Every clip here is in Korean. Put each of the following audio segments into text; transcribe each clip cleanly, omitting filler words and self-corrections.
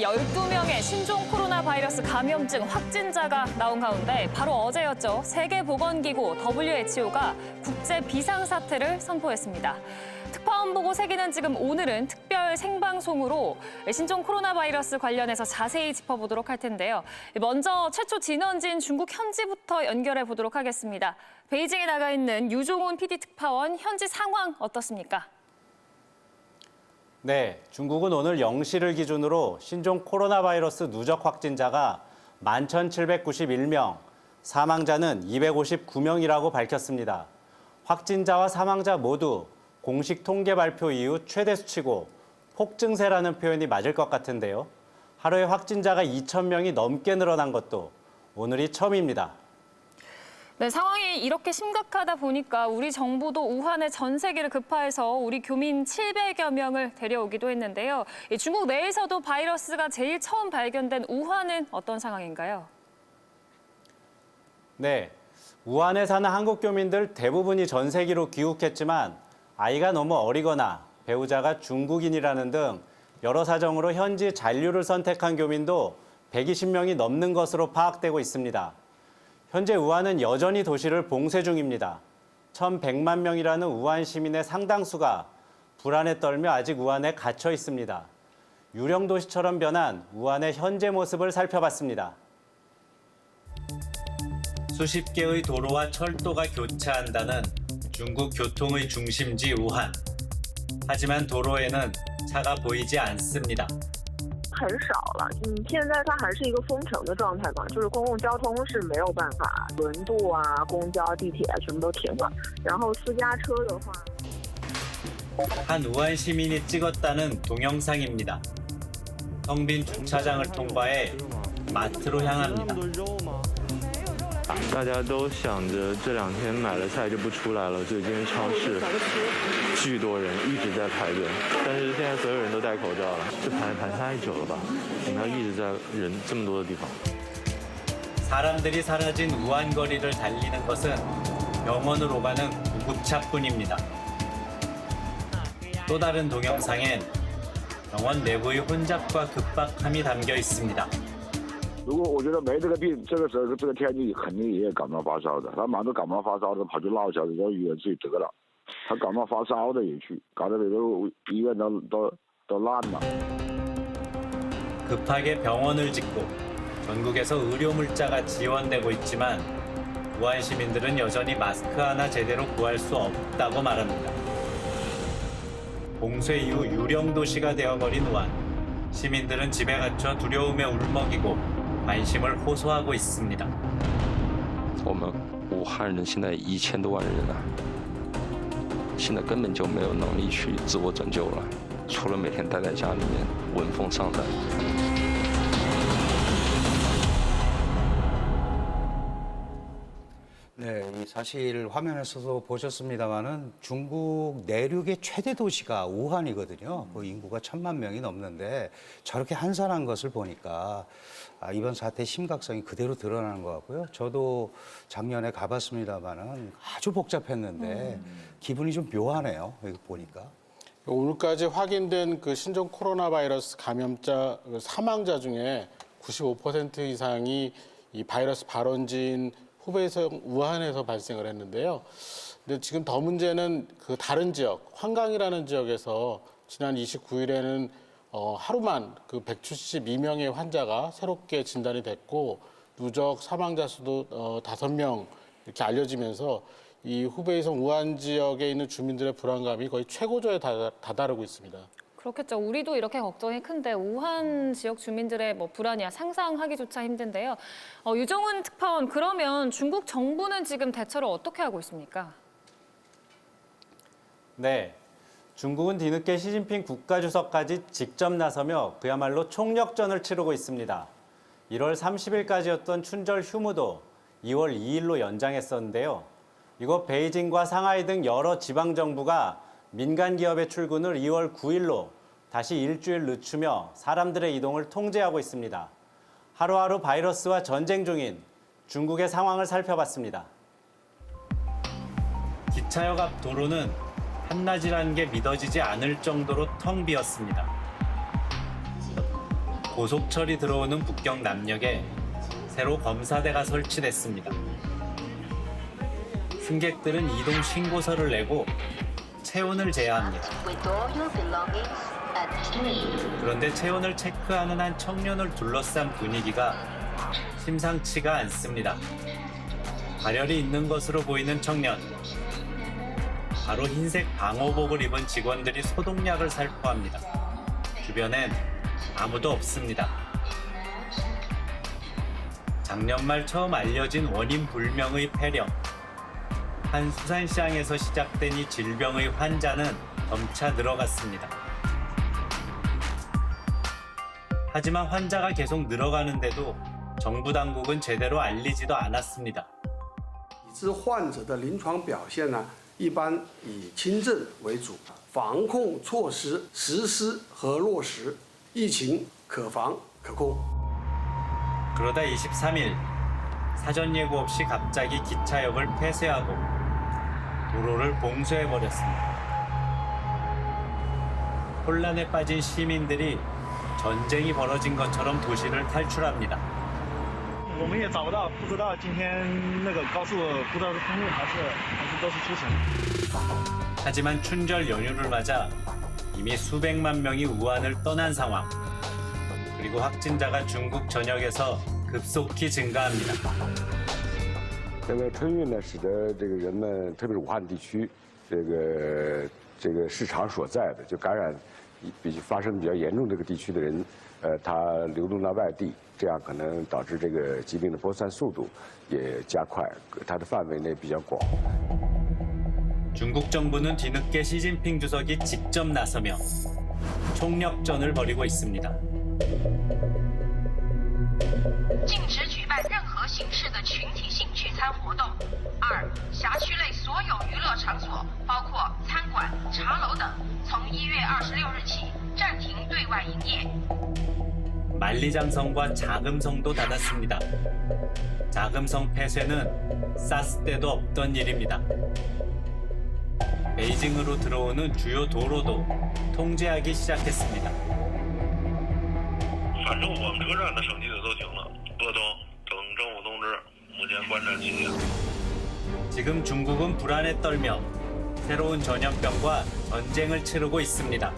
오늘 12명의 신종 코로나 바이러스 감염증 확진자가 나온 가운데 바로 어제였죠. 세계보건기구 WHO가 국제 비상사태를 선포했습니다. 특파원 보고 세계는 지금 오늘은 특별 생방송으로 신종 코로나 바이러스 관련해서 자세히 짚어보도록 할 텐데요. 먼저 최초 진원지인 중국 현지부터 연결해 보도록 하겠습니다. 베이징에 나가 있는 유종훈 PD 특파원, 현지 상황 어떻습니까? 네, 중국은 오늘 0시를 기준으로 신종 코로나 바이러스 누적 확진자가 11,791명, 사망자는 259명이라고 밝혔습니다. 확진자와 사망자 모두 공식 통계 발표 이후 최대 수치고 폭증세라는 표현이 맞을 것 같은데요. 하루에 확진자가 2,000명이 넘게 늘어난 것도 오늘이 처음입니다. 네, 상황이 이렇게 심각하다 보니까 우리 정부도 우한에 전세기를 급파해서 우리 교민 700여 명을 데려오기도 했는데요. 중국 내에서도 바이러스가 제일 처음 발견된 우한은 어떤 상황인가요? 네, 우한에 사는 한국 교민들 대부분이 전세기로 귀국했지만 아이가 너무 어리거나 배우자가 중국인이라는 등 여러 사정으로 현지 잔류를 선택한 교민도 120명이 넘는 것으로 파악되고 있습니다. 현재 우한은 여전히 도시를 봉쇄 중입니다. 1,100만 명이라는 우한 시민의 상당수가 불안에 떨며 아직 우한에 갇혀 있습니다. 유령 도시처럼 변한 우한의 현재 모습을 살펴봤습니다. 수십 개의 도로와 철도가 교차한다는 중국 교통의 중심지 우한. 하지만 도로에는 차가 보이지 않습니다. 很少了，现在它还是一个封城的状态嘛，就是公共交通是没有办法，轮渡啊、公交、地铁全部都停了。然后私家车的话， 한 우한 시민이 찍었다는 동영상입니다. 텅 빈 주차장을 통과해 마트로 향합니다. 大家都想着这2天买了菜就不出来了，所以今天超市巨多人一直在排队。但是现在所有人都戴口罩了，这排太久了吧？你们要一直在人这么多的地方。 사람들이 사라진 우한 거리를 달리는 것은 병원으로 가는 구급차뿐입니다. 또 다른 동영상엔 병원 내부의 혼잡과 급박함이 담겨 있습니다. 如果我觉得没这个病，这个时候这个天气肯定也感冒发烧的。他忙着感冒发烧的，跑去闹小子，到医院自己得了。他感冒发烧的也去，搞得这个医院都烂了。 급하게 병원을 짓고 전국에서 의료 물자가 지원되고 있지만 우한 시민들은 여전히 마스크 하나 제대로 구할 수 없다고 말합니다. 봉쇄 이후 유령 도시가 되어버린 우한. 시민들은 집에 갇혀 두려움에 울먹이고 관심을 호소하고 있습니다. 我们武汉人现在1000多万人啊，现在根本就没有能力去自我拯救了，除了每天待在家里面闻风丧胆。 네, 이 사실 화면에서도 보셨습니다마는 중국 내륙의 최대 도시가 우한이거든요. 그 인구가 1,000만 명이 넘는데 저렇게 한산한 것을 보니까 이번 사태의 심각성이 그대로 드러나는 것 같고요. 저도 작년에 가봤습니다마는 아주 복잡했는데 기분이 좀 묘하네요. 여기 보니까. 오늘까지 확인된 그 신종 코로나 바이러스 감염자 사망자 중에 95% 이상이 이 바이러스 발원지인 후베이성 우한에서 발생을 했는데요. 근데 지금 더 문제는 그 다른 지역, 황강이라는 지역에서 지난 29일에는 하루만 그 172명의 환자가 새롭게 진단이 됐고 누적 사망자 수도 5명 이렇게 알려지면서 이 후베이성 우한 지역에 있는 주민들의 불안감이 거의 최고조에 다다르고 있습니다. 그렇겠죠. 우리도 이렇게 걱정이 큰데 우한 지역 주민들의 불안이야 상상하기조차 힘든데요. 유종훈 특파원, 그러면 중국 정부는 지금 대처를 어떻게 하고 있습니까? 네, 중국은 뒤늦게 시진핑 국가주석까지 직접 나서며 그야말로 총력전을 치르고 있습니다. 1월 30일까지였던 춘절 휴무도 2월 2일로 연장했었는데요. 이곳 베이징과 상하이 등 여러 지방정부가 민간 기업의 출근을 2월 9일로 다시 일주일 늦추며 사람들의 이동을 통제하고 있습니다. 하루하루 바이러스와 전쟁 중인 중국의 상황을 살펴봤습니다. 기차역 앞 도로는 한낮이라는 게 믿어지지 않을 정도로 텅 비었습니다. 고속철이 들어오는 북경 남역에 새로 검사대가 설치됐습니다. 승객들은 이동 신고서를 내고 체온을 제어합니다. 그런데 체온을 체크하는 한 청년을 둘러싼 분위기가 심상치가 않습니다. 발열이 있는 것으로 보이는 청년. 바로 흰색 방호복을 입은 직원들이 소독약을 살포합니다. 주변엔 아무도 없습니다. 작년 말 처음 알려진 원인 불명의 폐렴. 한 수산시장에서 시작된 이 질병의 환자는 점차 늘어갔습니다. 하지만 환자가 계속 늘어가는데도 정부 당국은 제대로 알리지도 않았습니다. 已知患者的临床表现呢，一般以轻症为主，防控措施实施和落实，疫情可防可控。 그러다 23일 사전 예고 없이 갑자기 기차역을 폐쇄하고 도로를 봉쇄해버렸습니다. 혼란에 빠진 시민들이 전쟁이 벌어진 것처럼 도시를 탈출합니다. 我们也找不到，不知道今天那个高速不知道是封路还是都是出行。 하지만 춘절 연휴를 맞아 이미 수백만 명이 우한을 떠난 상황. 그리고 확진자가 중국 전역에서 급속히 증가합니다. 现在春运呢，使得这个人们，特别是武汉地区，这个市场所在的就感染发生比较严重这个地区的人，他流动到外地，这样可能导致这个疾病的扩散速度也加快，它的范围呢比较广。 중국 정부는 뒤늦게 시진핑 주석이 직접 나서며 총력전을 벌이고 있습니다. 禁止举办任何形式的群体性聚餐活动。2. 辖区内所有娱乐场所，包括餐馆、茶楼等，从1月26日起暂停对外营业。 만리장성과 자금성도 닫았습니다. 자금성 폐쇄는 사스 때도 없던 일입니다. 베이징으로 들어오는 주요 도로도 통제하기 시작했습니다. 反正我们车站的省级的都停了，鄂东等政府通知，目前观战期间。 지금 중국은 불안에 떨며 새로운 전염병과 전쟁을 치르고 있습니다.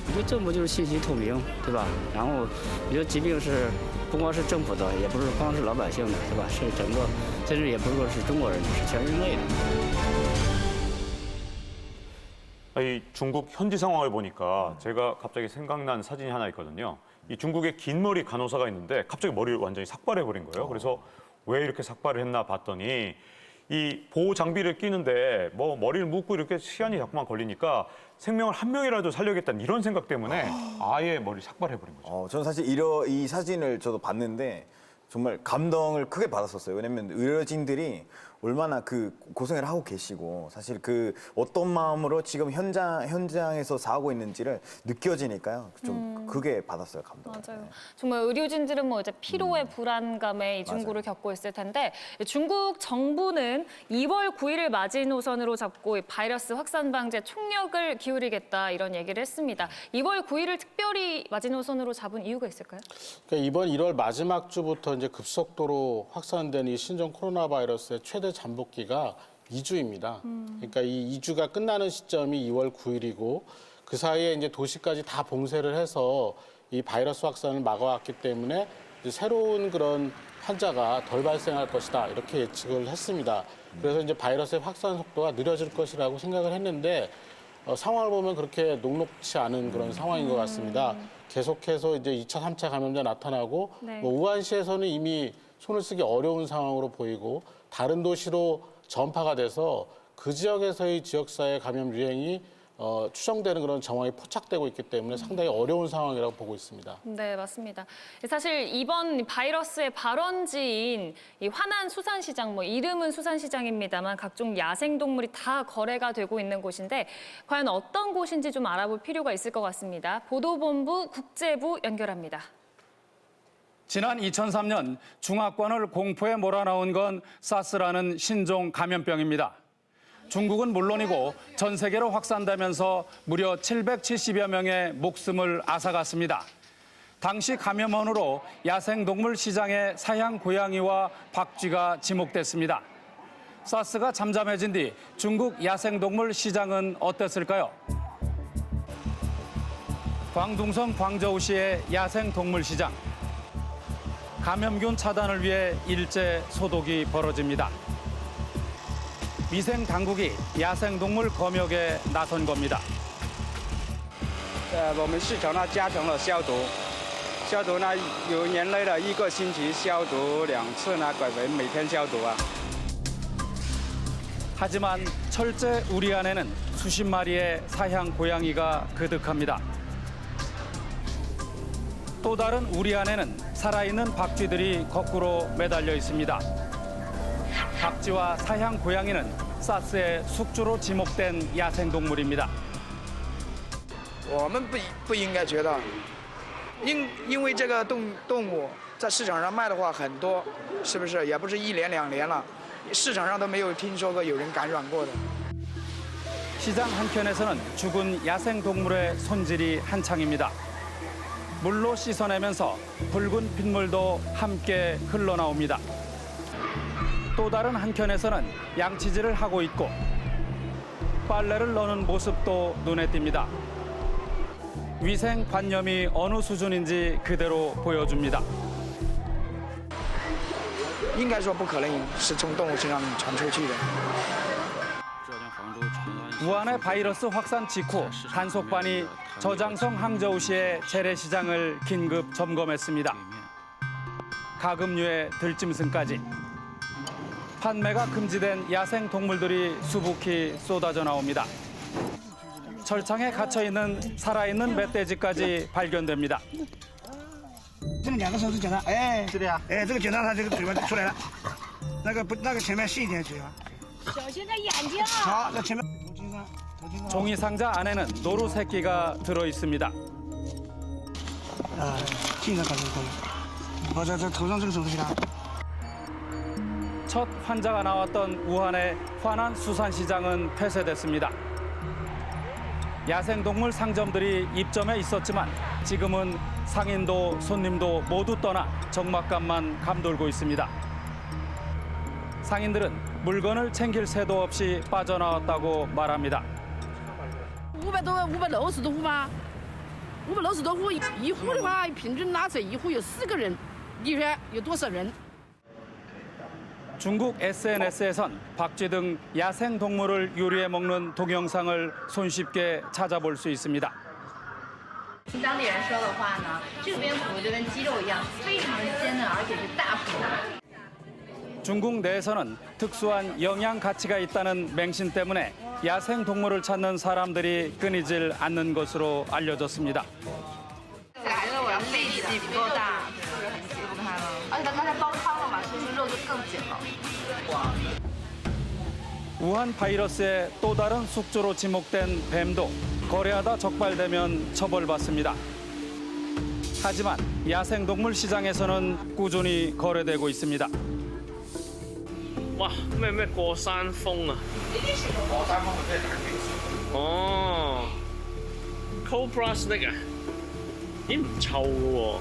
我觉得政府就是信息透明，对吧？然后我觉得疾病是不光是政府的，也不是光是老百姓的，对吧？是整个，甚至也不是说是中国人，是全人类的。 이 중국 현지 상황을 보니까 제가 갑자기 생각난 사진이 하나 있거든요. 이 중국에 긴 머리 간호사가 있는데 갑자기 머리를 완전히 삭발해버린 거예요. 그래서 왜 이렇게 삭발을 했나 봤더니 이 보호 장비를 끼는데 뭐 머리를 묶고 이렇게 시간이 자꾸만 걸리니까 생명을 한 명이라도 살려야겠다는 이런 생각 때문에 아예 머리 삭발해버린 거죠. 저는 사실 이 사진을 저도 봤는데 정말 감동을 크게 받았었어요. 왜냐면 의료진들이 얼마나 그 고생을 하고 계시고 사실 그 어떤 마음으로 지금 현장에서 사고 있는지를 느껴지니까요. 좀 크게 받았어요, 감동. 맞아요. 정말 의료진들은 뭐 이제 피로의 불안감에 이 중국을 겪고 있을 텐데 중국 정부는 2월 9일을 마지노선으로 잡고 이 바이러스 확산 방지에 총력을 기울이겠다 이런 얘기를 했습니다. 2월 9일을 특별히 마지노선으로 잡은 이유가 있을까요? 그러니까 이번 1월 마지막 주부터 이제 급속도로 확산된 이 신종 코로나 바이러스의 최대 잠복기가 2주입니다. 그러니까 이 2주가 끝나는 시점이 2월 9일이고 그 사이에 이제 도시까지 다 봉쇄를 해서 이 바이러스 확산을 막아왔기 때문에 이제 새로운 그런 환자가 덜 발생할 것이다 이렇게 예측을 했습니다. 그래서 이제 바이러스의 확산 속도가 느려질 것이라고 생각을 했는데 상황을 보면 그렇게 녹록치 않은 그런 상황인 것 같습니다. 계속해서 이제 2차, 3차 감염자 나타나고 뭐 우한시에서는 이미 손을 쓰기 어려운 상황으로 보이고 다른 도시로 전파가 돼서 그 지역에서의 지역사회 감염 유행이 추정되는 그런 정황이 포착되고 있기 때문에 상당히 어려운 상황이라고 보고 있습니다. 네, 맞습니다. 사실 이번 바이러스의 발원지인 이 화난 수산시장, 뭐 이름은 수산시장입니다만 각종 야생동물이 다 거래가 되고 있는 곳인데 과연 어떤 곳인지 좀 알아볼 필요가 있을 것 같습니다. 보도본부 국제부 연결합니다. 지난 2003년 중화권을 공포에 몰아넣은 건 사스라는 신종 감염병입니다. 중국은 물론이고 전 세계로 확산되면서 무려 770여 명의 목숨을 앗아갔습니다. 당시 감염원으로 야생동물 시장의 사양 고양이와 박쥐가 지목됐습니다. 사스가 잠잠해진 뒤 중국 야생동물 시장은 어땠을까요? 광둥성 광저우시의 야생동물 시장. 감염균 차단을 위해 일제 소독이 벌어집니다. 위생 당국이 야생동물 검역에 나선 겁니다. 我们市场呢加强了消毒，消毒呢由原来的1个星期消毒2次呢改为每天消毒啊。 하지만 철제 우리 안에는 수십 마리의 사향 고양이가 그득합니다. 또 다른 우리 안에는 살아있는 박쥐들이 거꾸로 매달려 있습니다. 박쥐와 사향 고양이는 사스의 숙주로 지목된 야생동물입니다. 我们不应该觉得，因为这个动物在市场上卖的话很多，是不是？也不是1年2年了，市场上都没有听说过有人感染过的。 시장 한켠에서는 죽은 야생동물의 손질이 한창입니다. 물로 씻어내면서 붉은 핏물도 함께 흘러나옵니다. 또 다른 한켠에서는 양치질을 하고 있고 빨래를 넣는 모습도 눈에 띕니다. 위생관념이 어느 수준인지 그대로 보여줍니다. 应该说不可能是从动物身上传出去的。 우한의 바이러스 확산 직후 단속반이 저장성 항저우시의 재래시장을 긴급 점검했습니다. 가금류의 들짐승까지 판매가 금지된 야생 동물들이 수북히 쏟아져 나옵니다. 철창에 갇혀 있는 살아있는 멧돼지까지 발견됩니다. 这2个手指检查，哎，是的呀，哎，这个检查它这个嘴巴就出来了，那个前面细一点嘴巴，小心它眼睛。好，那前面。 종이 상자 안에는 노루 새끼가 들어 있습니다. 啊，这个搞成功了，我这头上这个手指甲。 첫 환자가 나왔던 우한의 화난 수산시장은 폐쇄됐습니다. 야생동물 상점들이 입점해 있었지만 지금은 상인도 손님도 모두 떠나 적막감만 감돌고 있습니다. 상인들은 물건을 챙길 새도 없이 빠져나왔다고 말합니다. 560多户吗？560多户，一户的话，平均拉扯一户有4个人，你说有多少人？ 중국 SNS에선 박쥐 등 야생 동물을 요리해 먹는 동영상을 손쉽게 찾아볼 수 있습니다. 听当地人说的话呢，这边腐就跟鸡肉一样，非常鲜嫩，而且是大腐。 중국 내에서는 특수한 영양 가치가 있다는 맹신 때문에 야생 동물을 찾는 사람들이 끊이질 않는 것으로 알려졌습니다. 感觉我肺气不够大，而且它刚才煲汤了嘛，所以说肉就更紧了。 우한 바이러스의 또 다른 숙주로 지목된 뱀도 거래하다 적발되면 처벌받습니다. 하지만 야생동물 시장에서는 꾸준히 거래되고 있습니다. 哇，咩過山峰啊？呢啲全部過山峰佢都係大型。哦 ，Cobra Snake啊，咦唔臭嘅喎。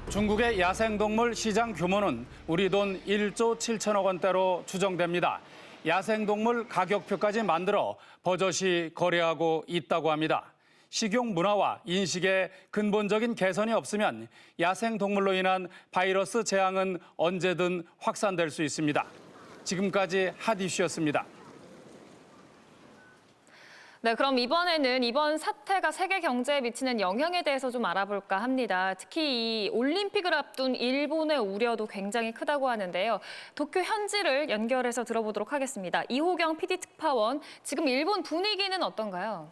중국의 야생동물 시장 규모는 우리 돈 1조 7천억 원대로 추정됩니다. 야생동물 가격표까지 만들어 버젓이 거래하고 있다고 합니다. 식용 문화와 인식에 근본적인 개선이 없으면 야생동물로 인한 바이러스 재앙은 언제든 확산될 수 있습니다. 지금까지 핫 이슈였습니다. 네, 그럼 이번에는 이번 사태가 세계 경제에 미치는 영향에 대해서 좀 알아볼까 합니다. 특히 이 올림픽을 앞둔 일본의 우려도 굉장히 크다고 하는데요. 도쿄 현지를 연결해서 들어보도록 하겠습니다. 이호경 PD 특파원, 지금 일본 분위기는 어떤가요?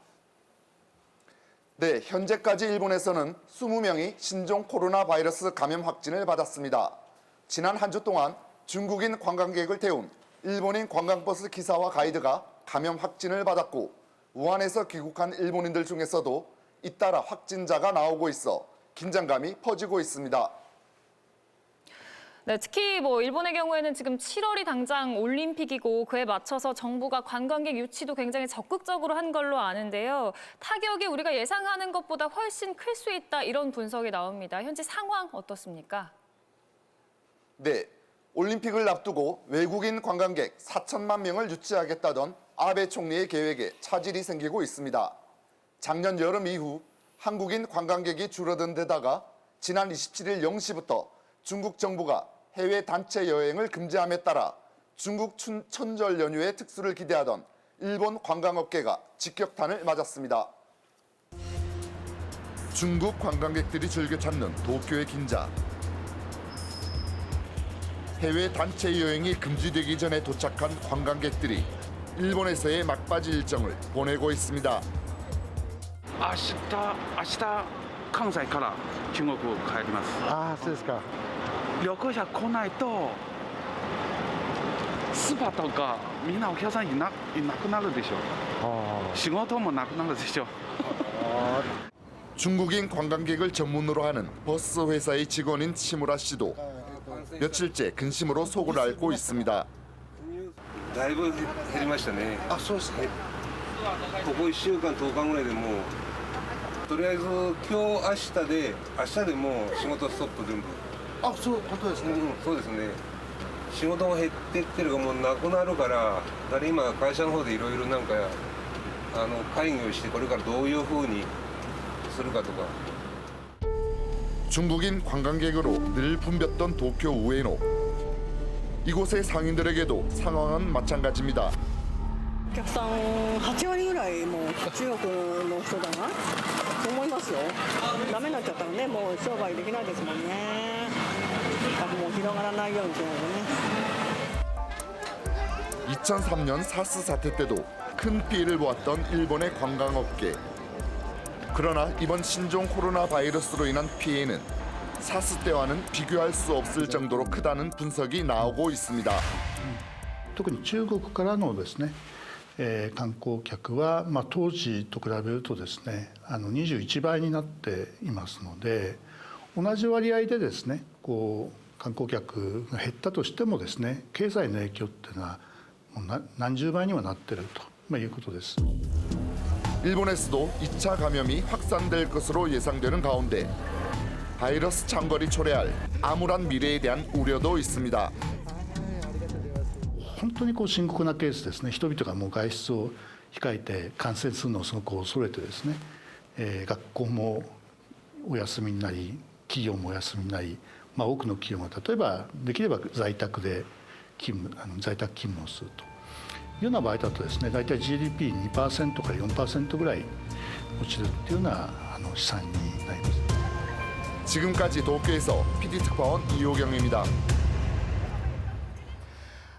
네, 현재까지 일본에서는 20명이 신종 코로나 바이러스 감염 확진을 받았습니다. 지난 한 주 동안 중국인 관광객을 태운 일본인 관광버스 기사와 가이드가 감염 확진을 받았고 우한에서 귀국한 일본인들 중에서도 잇따라 확진자가 나오고 있어 긴장감이 퍼지고 있습니다. 네, 특히 뭐 일본의 경우에는 지금 7월이 당장 올림픽이고 그에 맞춰서 정부가 관광객 유치도 굉장히 적극적으로 한 걸로 아는데요. 타격이 우리가 예상하는 것보다 훨씬 클 수 있다 이런 분석이 나옵니다. 현재 상황 어떻습니까? 네, 올림픽을 앞두고 외국인 관광객 4천만 명을 유치하겠다던 아베 총리의 계획에 차질이 생기고 있습니다. 작년 여름 이후 한국인 관광객이 줄어든 데다가 지난 27일 0시부터 중국 정부가 해외 단체 여행을 금지함에 따라 중국 천절 연휴의 특수를 기대하던 일본 관광업계가 직격탄을 맞았습니다. 중국 관광객들이 즐겨 찾는 도쿄의 긴자. 해외 단체 여행이 금지되기 전에 도착한 관광객들이 일본에서의 막바지 일정을 보내고 있습니다. 明日関西から中国帰ります。ああ、そうですか。旅行者来ないとスーパーとかみんなお客さんいなくなるでしょ。仕事もなくなるでしょ。 중국인 관광객을 전문으로 하는 버스 회사의 직원인 시무라 씨도 며칠째 근심으로 속을 앓고 있습니다. だいぶ減りましたね。あ、そうですね。ここ1週間10日ぐらいでもうとりあえず今日明日でもう仕事ストップ全部。あ、そう本当ですね。そうですね。仕事も減ってってるがもうなくなるから、だから今会社の方でいろいろなんか会議をしてこれからどういう風にするかとか。 중국인 관광객으로 늘 붐볐던 도쿄 우에노. 이곳의 상인들에게도 상황은 마찬가지입니다. お客さん8割ぐらいもう中国の人だなと思いますよ。ダメになっちゃったらね、もう商売できないですもんね。もう広がらないようにしないとね。 2003년 사스 사태 때도 큰 피해를 보았던 일본의 관광업계. 그러나 이번 신종 코로나 바이러스로 인한 피해는 사스 때와는 비교할 수 없을 정도로 크다는 분석이 나오고 있습니다. 特に中国からのですね、観光客は、当時と比べるとですね、21倍になっていますので、同じ割合でですね、観光客が減ったとしてもですね、経済の影響っていうのはもう何十倍にはなっているということです。 일본에서도 2차 감염이 확산될 것으로 예상되는 가운데 바이러스 창궐이 초래할 암울한 미래에 대한 우려도 있습니다. 本当に深刻なケースですね。人々がもう外出を控えて感染するのをすごく恐れてですね、学校もお休みになり、企業もお休みになり、多くの企業が例えばできれば在宅勤務をするというような場合だとですね、大体 GDP2% から 4% ぐらい落ちるっていうような試算になります。 지금까지 도쿄에서 PD 특파원 이호경입니다.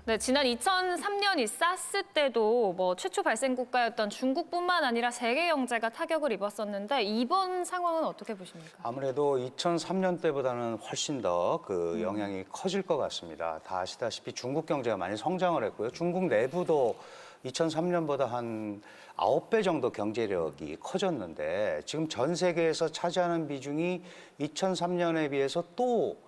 네, 지난 2003년 이 사스 때도 최초 발생 국가였던 중국뿐만 아니라 세계 경제가 타격을 입었었는데 이번 상황은 어떻게 보십니까? 아무래도 2003년 때보다는 훨씬 더 그 영향이 커질 것 같습니다. 다 아시다시피 중국 경제가 많이 성장을 했고요. 중국 내부도 2003년보다 한 9배 정도 경제력이 커졌는데 지금 전 세계에서 차지하는 비중이 2003년에 비해서 또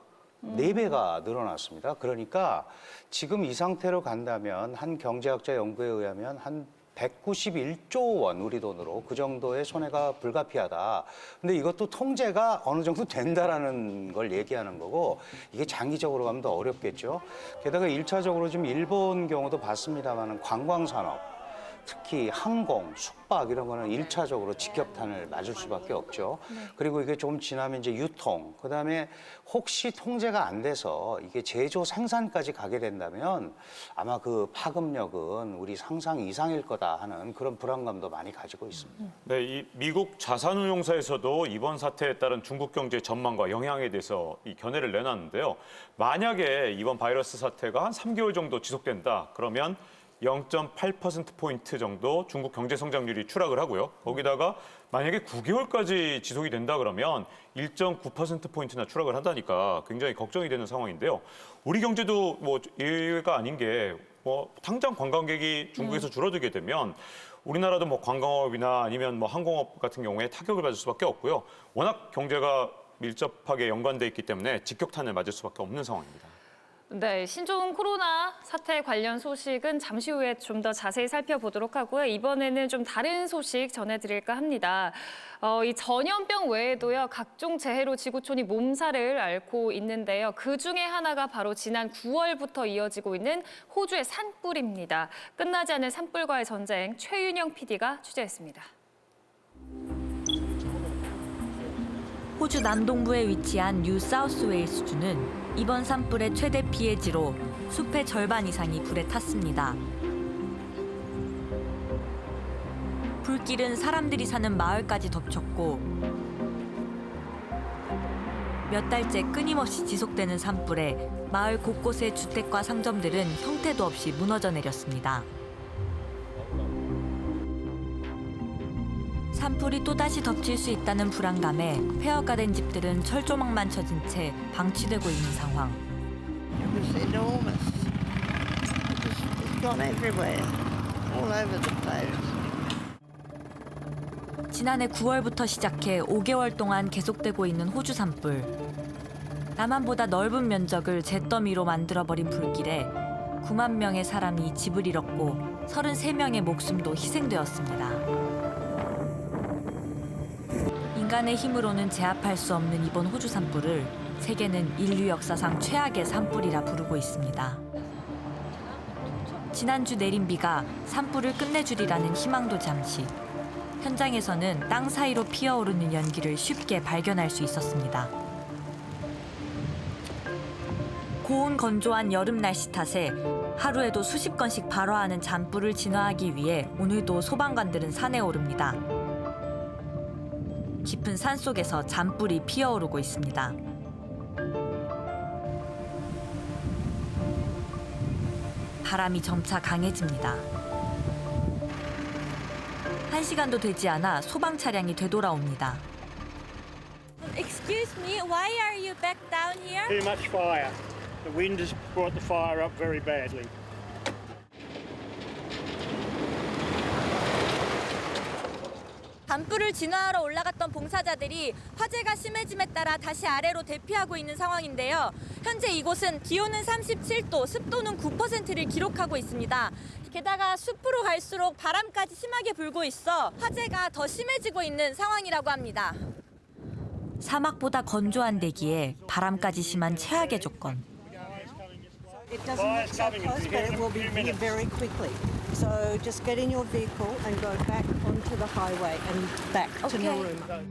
4배가 늘어났습니다. 그러니까 지금 이 상태로 간다면 한 경제학자 연구에 의하면 한 191조 원 우리 돈으로 그 정도의 손해가 불가피하다. 근데 이것도 통제가 어느 정도 된다라는 걸 얘기하는 거고 이게 장기적으로 가면 더 어렵겠죠. 게다가 1차적으로 지금 일본 경우도 봤습니다만 관광산업 특히 항공, 숙박 이런 거는 1차적으로 직격탄을 맞을 수밖에 없죠. 그리고 이게 좀 지나면 이제 유통, 그다음에 혹시 통제가 안 돼서 이게 제조 생산까지 가게 된다면 아마 그 파급력은 우리 상상 이상일 거다 하는 그런 불안감도 많이 가지고 있습니다. 네, 이 미국 자산운용사에서도 이번 사태에 따른 중국 경제 전망과 영향에 대해서 이 견해를 내놨는데요. 만약에 이번 바이러스 사태가 한 3개월 정도 지속된다, 그러면 0.8%포인트 정도 중국 경제 성장률이 추락을 하고요. 거기다가 만약에 9개월까지 지속이 된다 그러면 1.9%포인트나 추락을 한다니까 굉장히 걱정이 되는 상황인데요. 우리 경제도 예외가 아닌 게 당장 관광객이 중국에서 줄어들게 되면 우리나라도 관광업이나 아니면 항공업 같은 경우에 타격을 받을 수밖에 없고요. 워낙 경제가 밀접하게 연관돼 있기 때문에 직격탄을 맞을 수밖에 없는 상황입니다. 네, 신종 코로나 사태 관련 소식은 잠시 후에 좀 더 자세히 살펴보도록 하고요. 이번에는 좀 다른 소식 전해드릴까 합니다. 이 전염병 외에도요, 각종 재해로 지구촌이 몸살을 앓고 있는데요. 그 중에 하나가 바로 지난 9월부터 이어지고 있는 호주의 산불입니다. 끝나지 않은 산불과의 전쟁, 최윤영 PD가 취재했습니다. 호주 남동부에 위치한 뉴 사우스웨일스주는 이번 산불의 최대 피해지로 숲의 절반 이상이 불에 탔습니다. 불길은 사람들이 사는 마을까지 덮쳤고 몇 달째 끊임없이 지속되는 산불에 마을 곳곳의 주택과 상점들은 형태도 없이 무너져 내렸습니다. 산불이 또다시 덮칠 수 있다는 불안감에 폐허가 된 집들은 철조망만 쳐진 채 방치되고 있는 상황. It was enormous. It's gone everywhere, all over the place. 지난해 9월부터 시작해 5개월 동안 계속되고 있는 호주 산불. 남한보다 넓은 면적을 잿더미로 만들어버린 불길에 9만 명의 사람이 집을 잃었고 33명의 목숨도 희생되었습니다. 인간의 힘으로는 제압할 수 없는 이번 호주 산불을 세계는 인류 역사상 최악의 산불이라 부르고 있습니다. 지난주 내린 비가 산불을 끝내주리라는 희망도 잠시. 현장에서는 땅 사이로 피어오르는 연기를 쉽게 발견할 수 있었습니다. 고온 건조한 여름 날씨 탓에 하루에도 수십 건씩 발화하는 잔불을 진화하기 위해 오늘도 소방관들은 산에 오릅니다. 깊은 산속에서 잔불이 피어오르고 있습니다. 바람이 점차 강해집니다. 1시간도 되지 않아 소방 차량이 되돌아옵니다. Excuse me, why are you back down here? Too much fire. The wind has brought the fire up very badly. 잔불을 진화하러 올라갔던 봉사자들이 화재가 심해짐에 따라 다시 아래로 대피하고 있는 상황인데요. 현재 이곳은 기온은 37도, 습도는 9%를 기록하고 있습니다. 게다가 숲으로 갈수록 바람까지 심하게 불고 있어 화재가 더 심해지고 있는 상황이라고 합니다. 사막보다 건조한 대기에 바람까지 심한 최악의 조건. It doesn't look so close, but it will be here very quickly. So just get in your vehicle and go back onto the highway and back to Narooma.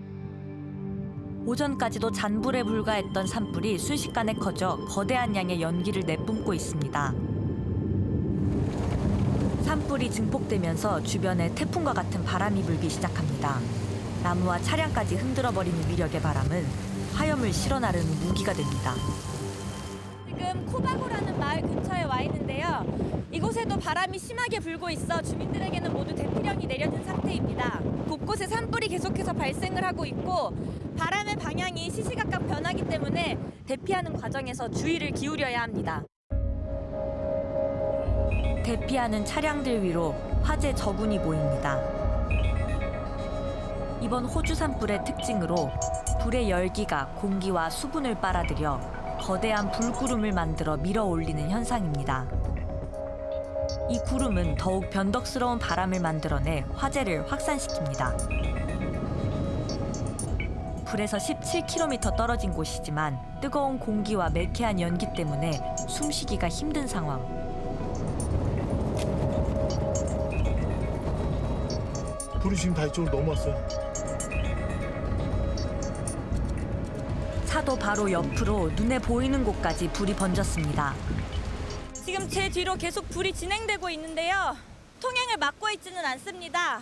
오전까지도 잔불에 불과했던 산불이 순식간에 커져 거대한 양의 연기를 내뿜고 있습니다. 산불이 증폭되면서 주변에 태풍과 같은 바람이 불기 시작합니다. 나무와 차량까지 흔들어버리는 위력의 바람은 화염을 실어 나르는 무기가 됩니다. 지금 코바고라는 마을 근처에 와 있는데요. 이곳에도 바람이 심하게 불고 있어 주민들에게는 모두 대피령이 내려진 상태입니다. 곳곳에 산불이 계속해서 발생을 하고 있고 바람의 방향이 시시각각 변하기 때문에 대피하는 과정에서 주의를 기울여야 합니다. 대피하는 차량들 위로 화재 저군이 보입니다. 이번 호주 산불의 특징으로 불의 열기가 공기와 수분을 빨아들여 거대한 불구름을 만들어 밀어 올리는 현상입니다. 이 구름은 더욱 변덕스러운 바람을 만들어내 화재를 확산시킵니다. 불에서 17km 떨어진 곳이지만 뜨거운 공기와 매캐한 연기 때문에 숨쉬기가 힘든 상황. 불이 지금 다 이쪽으로 넘어왔어요. 차도 바로 옆으로 눈에 보이는 곳까지 불이 번졌습니다. 지금 제 뒤로 계속 불이 진행되고 있는데요. 통행을 막고 있지는 않습니다.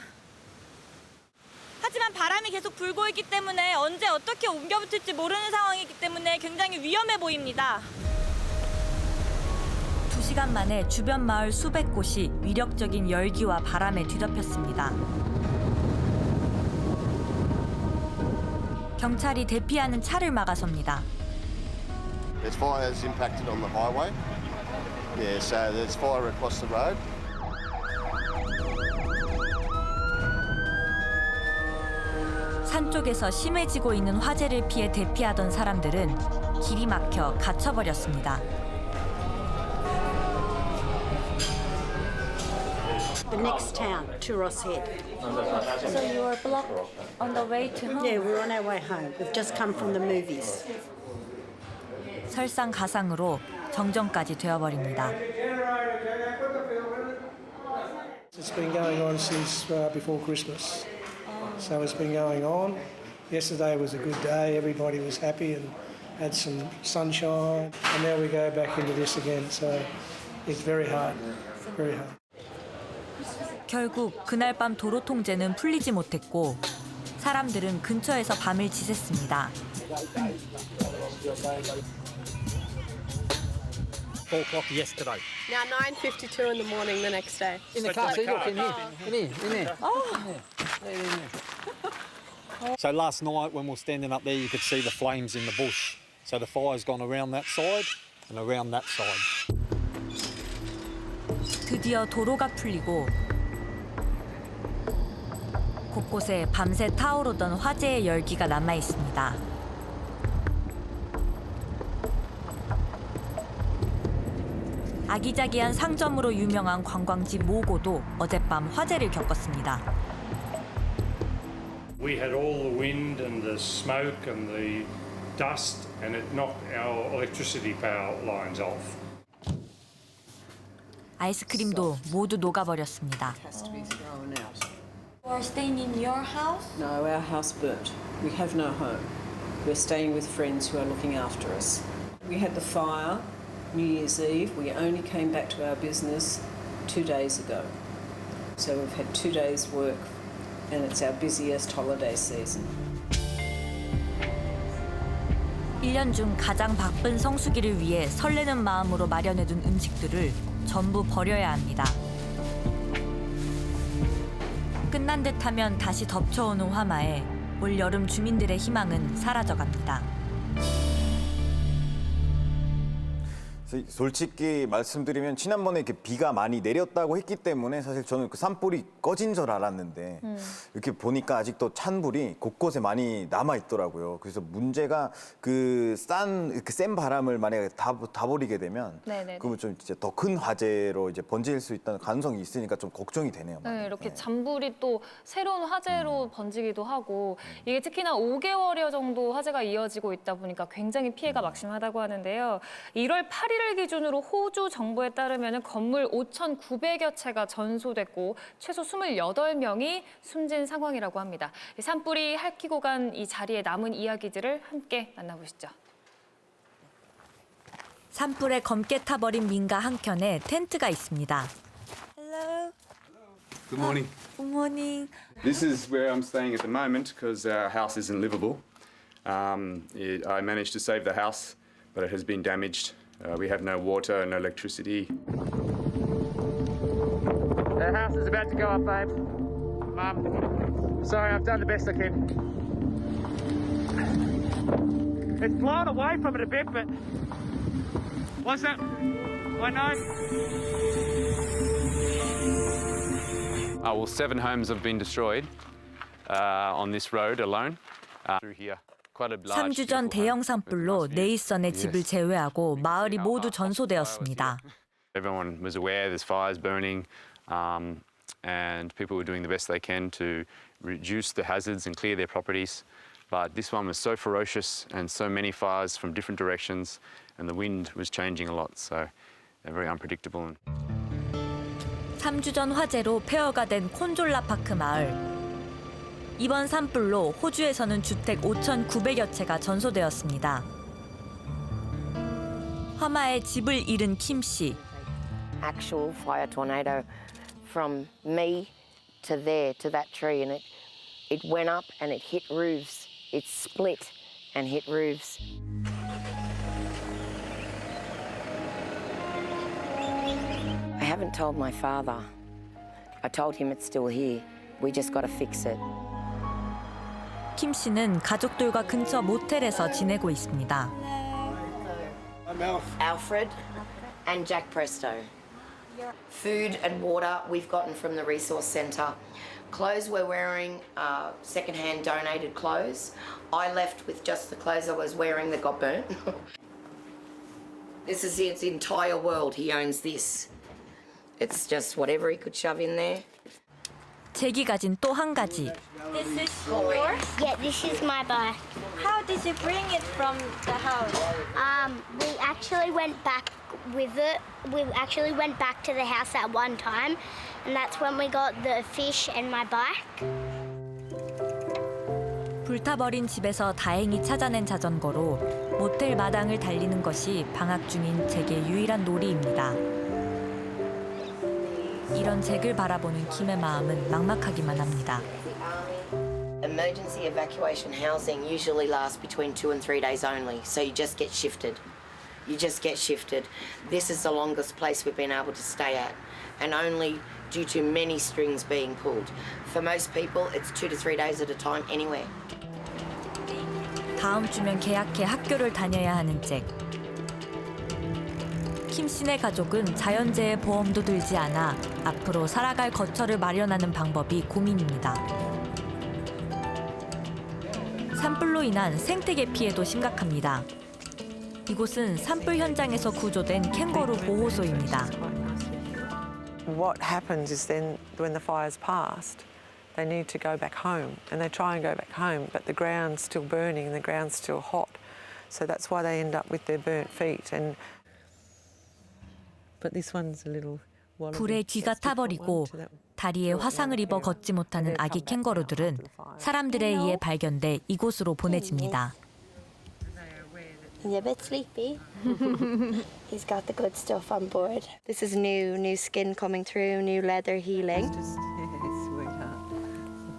하지만 바람이 계속 불고 있기 때문에 언제 어떻게 옮겨붙을지 모르는 상황이기 때문에 굉장히 위험해 보입니다. 2시간 만에 주변 마을 수백 곳이 위력적인 열기와 바람에 뒤덮였습니다. 경찰이 대피하는 차를 막아섭니다. There's fires impacted on the highway. Yeah, so there's fire across the road. 산 쪽에서 심해지고 있는 화재를 피해 대피하던 사람들은 길이 막혀 갇혀버렸습니다. the next town, Turos Head. So you are blocked on the way to home? Yeah, we're on our way home. We've just come from the movies. 설상가상으로 정전까지 되어버립니다. It's been going on since before Christmas. So it's been going on. Yesterday was a good day. Everybody was happy and had some sunshine. And now we go back into this again. So it's very hard. Very hard. 결국 그날 밤 도로 통제는 풀리지 못했고 사람들은 근처에서 밤을 지샜습니다. 4 o'clock yesterday. Now 9:52 in the morning the next day. In the car, see, look, in there. So last night when we were standing up there, you could see the flames in the bush. So the fire's gone around that side and around that side. 드디어 도로가 풀리고 곳곳에 밤새 타오르던 화재의 열기가 남아 있습니다. 아기자기한 상점으로 유명한 관광지 모고도 어젯밤 화재를 겪었습니다. We had all the wind and the smoke and the dust, and it knocked our electricity power lines off. 아이스크림도 모두 녹아버렸습니다. You are staying in your house? No, our house burnt. We have no home. We're staying with friends who are looking after us. We had the fire New Year's Eve. We only came back to our business 2 days ago. So we've had 2 days' work and it's our busiest holiday season. 1년 중 가장 바쁜 성수기를 위해 설레는 마음으로 마련해둔 음식들을 전부 버려야 합니다. 끝난 듯하면 다시 덮쳐오는 화마에 올 여름 주민들의 희망은 사라져갑니다. 솔직히 말씀드리면 지난번에 이렇게 비가 많이 내렸다고 했기 때문에 사실 저는 그 산불이 꺼진 줄 알았는데 이렇게 보니까 아직도 찬불이 곳곳에 많이 남아 있더라고요. 그래서 문제가 그 센 바람을 만약에 다 버리게 되면 그러면 좀 이제 더 큰 화재로 이제 번질 수 있다는 가능성이 있으니까 좀 걱정이 되네요. 네, 이렇게 잔불이 또 새로운 화재로 번지기도 하고 이게 특히나 5개월여 정도 화재가 이어지고 있다 보니까 굉장히 피해가 막심하다고 하는데요. 1월 8일을 기준으로 호주 정부에 따르면 건물 5,900여 채가 전소됐고 최소 28명이 숨진 상황이라고 합니다. 산불이 핥히고 간 이 자리에 남은 이야기들을 함께 만나보시죠. 산불에 검게 타버린 민가 한켠에 텐트가 있습니다. Hello. Good morning. Good morning. This is where I'm staying at the moment because our house isn't livable. I managed to save the house, but it has been damaged. We have no water, no electricity. The house is about to go up, babe. Mum, sorry, I've done the best I can. It's blown away from it a bit, but what's that? I know. Well, 7 homes have been destroyed on this road alone. Through here. 3주 전 대형 산불로 네이선의 집을 제외하고 마을이 모두 전소되었습니다. Everyone was aware there's fires burning, and people were doing the best they can to reduce the hazards and clear their properties. But this one was so ferocious and so many fires from different directions, and the wind was changing a lot, so they're very unpredictable. 3주 전 화재로 폐허가 된 콘졸라 파크 마을. 이번 산불로 호주에서는 주택 5,900여 채가 전소되었습니다. 화마에 집을 잃은 킴 씨. Actual fire tornado from me to there, to that tree, and it went up and it hit roofs. It split and hit roofs. I haven't told my father. I told him it's still here. We just got to fix it. 킴 씨는 가족들과 근처 모텔에서 지내고 있습니다. I'm Alfred and Jack Presto. Food and water we've gotten from the resource centre. Clothes we're wearing are second-hand donated clothes. I left with just the clothes I was wearing that got burnt. This is his entire world. He owns this. It's just whatever he could shove in there. 잭이 가진 또 한 가지. This is yours? Yeah, this is my bike. How did you bring it from the house? We actually went back with it. We actually went back to the house at one time, and that's when we got the fish and my bike. 불타버린 집에서 다행히 찾아낸 자전거로 모텔 마당을 달리는 것이 방학 중인 잭의 유일한 놀이입니다. 이런 잭을 바라보는 김의 마음은 막막하기만 합니다. Emergency evacuation housing usually lasts between 2 and 3 days only, so you just get shifted. You just get shifted. This is the longest place we've been able to stay at, and only due to many strings being pulled. For most people, it's 2 to 3 days at a time anywhere. 다음 주면 개학해 학교를 다녀야 하는 잭. 킴 씨네 가족은 자연재해 보험도 들지 않아 앞으로 살아갈 거처를 마련하는 방법이 고민입니다. 산불로 인한 생태계 피해도 심각합니다. 이곳은 산불 현장에서 구조된 캥거루 보호소입니다. What happens is then when the fire's passed, they need to go back home, and they try and go back home, but the ground's still burning and the ground's still hot. So that's why they end up with their burnt feet. But this one's a little 불에 귀가 타버리고 다리에 화상을 입어 걷지 못하는 아기 캥거루들은 사람들에 의해 발견돼 이곳으로 보내집니다. He's a bit sleepy. He's got the good stuff on board. This is new skin coming through, new leather healing.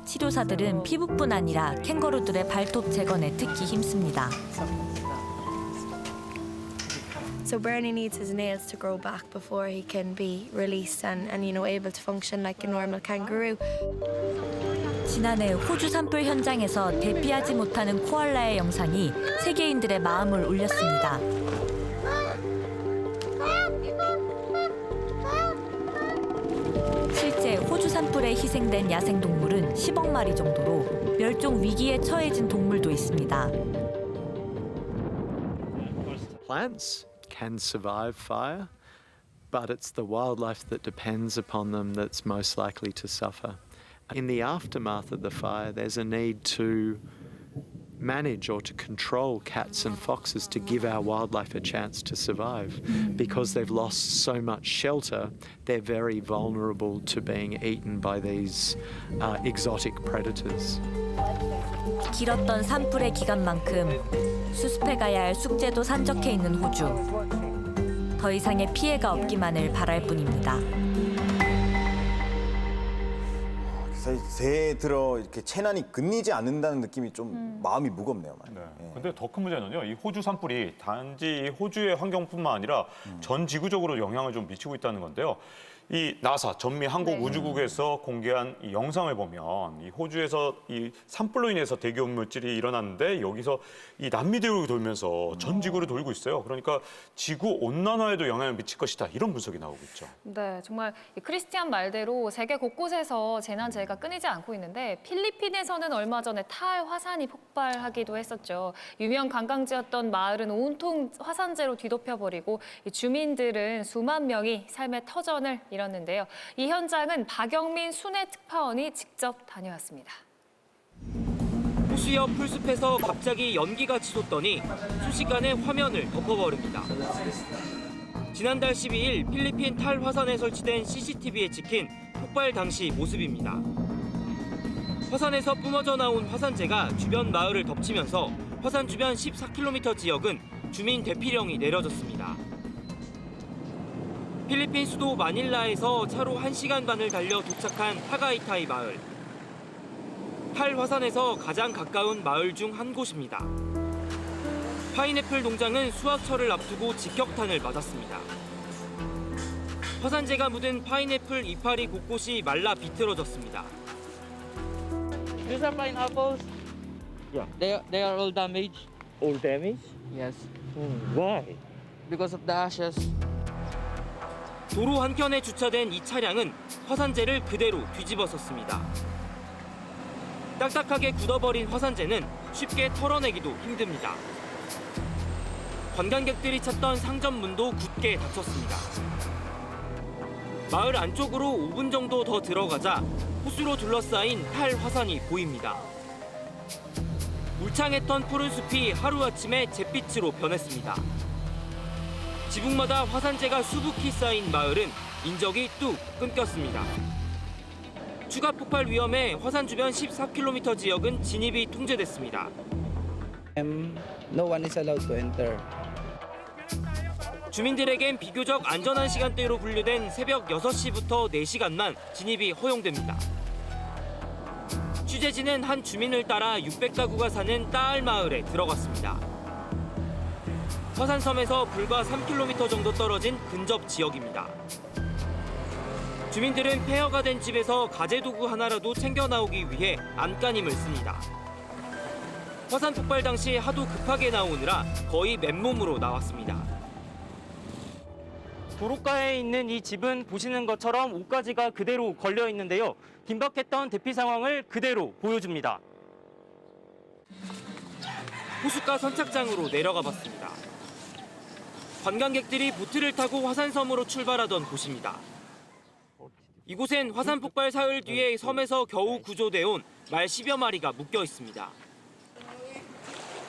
치료사들은 피부뿐 아니라 캥거루들의 발톱 제거에 특히 힘씁니다. So Bernie needs his nails to grow back before he can be released and able to function like a normal kangaroo. 지난해 호주 산불 현장에서 대피하지 못하는 코알라의 영상이 세계인들의 마음을 울렸습니다. 실제 호주 산불에 희생된 야생동물은 10억 마리 정도로 멸종 위기에 처해진 동물도 있습니다. Plants can survive fire, but it's the wildlife that depends upon them that's most likely to suffer. In the aftermath of the fire, there's a need to manage or to control cats and foxes to give our wildlife a chance to survive. Because they've lost so much shelter, they're very vulnerable to being eaten by these exotic predators. 길었던 산불의 기간만큼 수습해 가야 할 숙제도 산적해 있는 호주. 더 이상의 피해가 없기만을 바랄 뿐입니다. 사실 새해 들어 이렇게 재난이 끝나지 않는다는 느낌이 좀 마음이 무겁네요. 많이. 근데 더 큰 문제는요. 이 호주 산불이 단지 호주의 환경뿐만 아니라 전 지구적으로 영향을 좀 미치고 있다는 건데요. 이 나사 전미 한국우주국에서 공개한 이 영상을 보면 이 호주에서 이 산불로 인해서 대기오염 물질이 일어났는데 여기서 이 남미대륙을 돌면서 전 지구를 돌고 있어요. 그러니까 지구 온난화에도 영향을 미칠 것이다. 이런 분석이 나오고 있죠. 네, 정말 이 크리스티안 말대로 세계 곳곳에서 재난재해가 끊이지 않고 있는데 필리핀에서는 얼마 전에 탈 화산이 폭발하기도 했었죠. 유명 관광지였던 마을은 온통 화산재로 뒤덮여버리고 이 주민들은 수만 명이 삶의 터전을 잃었는데요. 이 현장은 박영민 순회 특파원이 직접 다녀왔습니다. 호수 옆 풀숲에서 갑자기 연기가 치솟더니 순식간에 화면을 덮어버립니다. 지난달 12일 필리핀 탈 화산에 설치된 CCTV에 찍힌 폭발 당시 모습입니다. 화산에서 뿜어져 나온 화산재가 주변 마을을 덮치면서 화산 주변 14km 지역은 주민 대피령이 내려졌습니다. 필리핀 수도 마닐라에서 차로 1시간 반을 달려 도착한 타가이타이 마을. 탈 화산에서 가장 가까운 마을 중 한 곳입니다. 파인애플 농장은 수확철을 앞두고 직격탄을 맞았습니다. 화산재가 묻은 파인애플 이파리 곳곳이 말라 비틀어졌습니다. These are pineapples. Yeah. They are all damaged. All damaged? Yes. Why? Because of the ashes. 도로 한켠에 주차된 이 차량은 화산재를 그대로 뒤집어섰습니다. 딱딱하게 굳어버린 화산재는 쉽게 털어내기도 힘듭니다. 관광객들이 찾던 상점 문도 굳게 닫혔습니다. 마을 안쪽으로 5분 정도 더 들어가자 호수로 둘러싸인 탈 화산이 보입니다. 울창했던 푸른 숲이 하루아침에 잿빛으로 변했습니다. 지붕마다 화산재가 수북히 쌓인 마을은 인적이 뚝 끊겼습니다. 추가 폭발 위험에 화산 주변 14km 지역은 진입이 통제됐습니다. No one is allowed to enter. 주민들에겐 비교적 안전한 시간대로 분류된 새벽 6시부터 4시간만 진입이 허용됩니다. 취재진은 한 주민을 따라 600가구가 사는 따알 마을에 들어갔습니다. 화산섬에서 불과 3km 정도 떨어진 근접 지역입니다. 주민들은 폐허가 된 집에서 가재도구 하나라도 챙겨 나오기 위해 안간힘을 씁니다. 화산 폭발 당시 하도 급하게 나오느라 거의 맨몸으로 나왔습니다. 도로가에 있는 이 집은 보시는 것처럼 옷가지가 그대로 걸려 있는데요. 긴박했던 대피 상황을 그대로 보여줍니다. 호숫가 선착장으로 내려가 봤습니다. 관광객들이 보트를 타고 화산섬으로 출발하던 곳입니다. 이곳엔 화산 폭발 사흘 뒤에 섬에서 겨우 구조돼 온 말 10여 마리가 묶여 있습니다.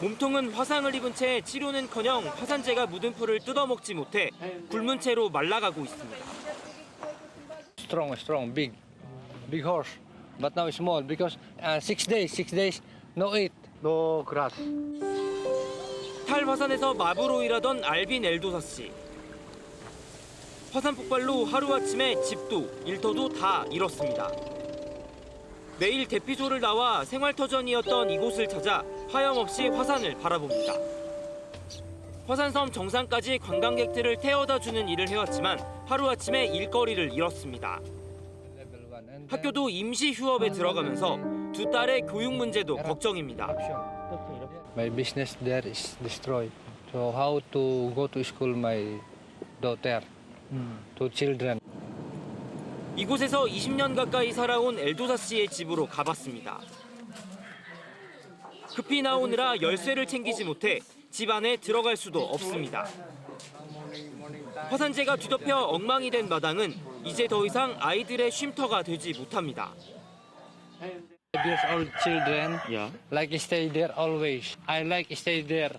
몸통은 화상을 입은 채 치료는커녕 화산재가 묻은 풀을 뜯어먹지 못해 굶은 채로 말라가고 있습니다. Strong, big horse. But now it's small because 6 days, no eat, no grass. 탈화산에서 마부로 일하던 알빈 엘도사 씨. 화산 폭발로 하루아침에 집도 일터도 다 잃었습니다. 매일 대피소를 나와 생활터전이었던 이곳을 찾아 하염없이 화산을 바라봅니다. 화산섬 정상까지 관광객들을 태워다 주는 일을 해왔지만 하루아침에 일거리를 잃었습니다. 학교도 임시 휴업에 들어가면서 두 딸의 교육 문제도 걱정입니다. My business there is destroyed. So how to go to school my daughter, to children. 이곳에서 20년 가까이 살아온 엘도사 씨의 집으로 가봤습니다. 급히 나오느라 열쇠를 챙기지 못해 집 안에 들어갈 수도 없습니다. 화산재가 뒤덮여 엉망이 된 마당은 이제 더 이상 아이들의 쉼터가 되지 못합니다. There's all children, like stay there always. I like stay there.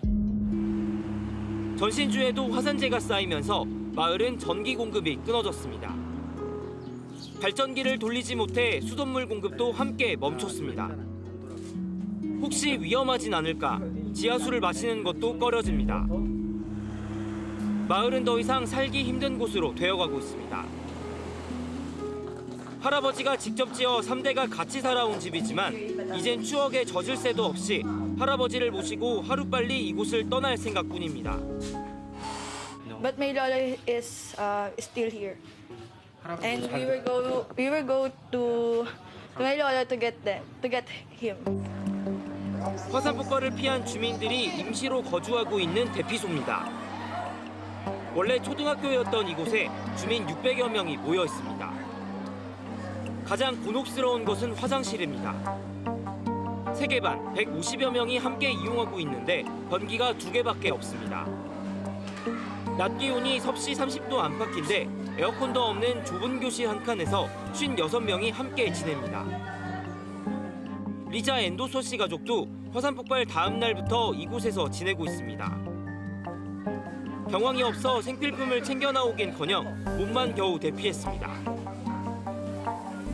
전신주에도 화산재가 쌓이면서 마을은 전기 공급이 끊어졌습니다. 발전기를 돌리지 못해 수돗물 공급도 함께 멈췄습니다. 혹시 위험하진 않을까 지하수를 마시는 것도 꺼려집니다. 마을은 더 이상 살기 힘든 곳으로 되어가고 있습니다. 할아버지가 직접 지어 3대가 같이 살아온 집이지만 이젠 추억에 젖을 새도 없이 할아버지를 모시고 하루빨리 이곳을 떠날 생각뿐입니다. But my lola is still here, and we will go to my lola to get him. 화산 폭발을 피한 주민들이 임시로 거주하고 있는 대피소입니다. 원래 초등학교였던 이곳에 주민 600여 명이 모여 있습니다. 가장 곤혹스러운 것은 화장실입니다. 3개 반 150여 명이 함께 이용하고 있는데 변기가 2개밖에 없습니다. 낮 기온이 섭씨 30도 안팎인데 에어컨도 없는 좁은 교실 한 칸에서 56명이 함께 지냅니다. 리자 엔도소 씨 가족도 화산 폭발 다음 날부터 이곳에서 지내고 있습니다. 경황이 없어 생필품을 챙겨 나오긴커녕 몸만 겨우 대피했습니다.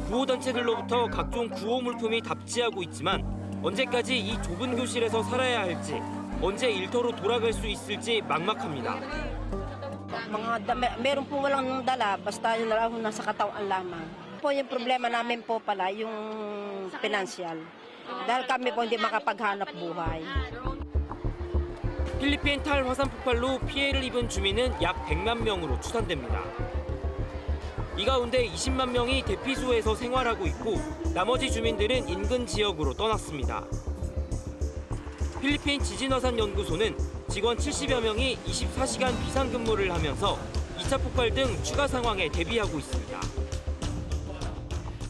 구호단체들로부터 각종 구호 물품이 답지하고 있지만 언제까지 이 좁은 교실에서 살아야 할지, 언제 일터로 돌아갈 수 있을지 막막합니다. Meron po walang dala, basta yun lang nasa katawan lamang. Po yung problema namin po pala, yung financial. Dahil kami po hindi makapaghanap buhay. 필리핀 탈 화산 폭발로 피해를 입은 주민은 약 100만 명으로 추산됩니다. 이 가운데 20만 명이 대피소에서 생활하고 있고 나머지 주민들은 인근 지역으로 떠났습니다. 필리핀 지진화산연구소는 직원 70여 명이 24시간 비상근무를 하면서 2차 폭발 등 추가 상황에 대비하고 있습니다.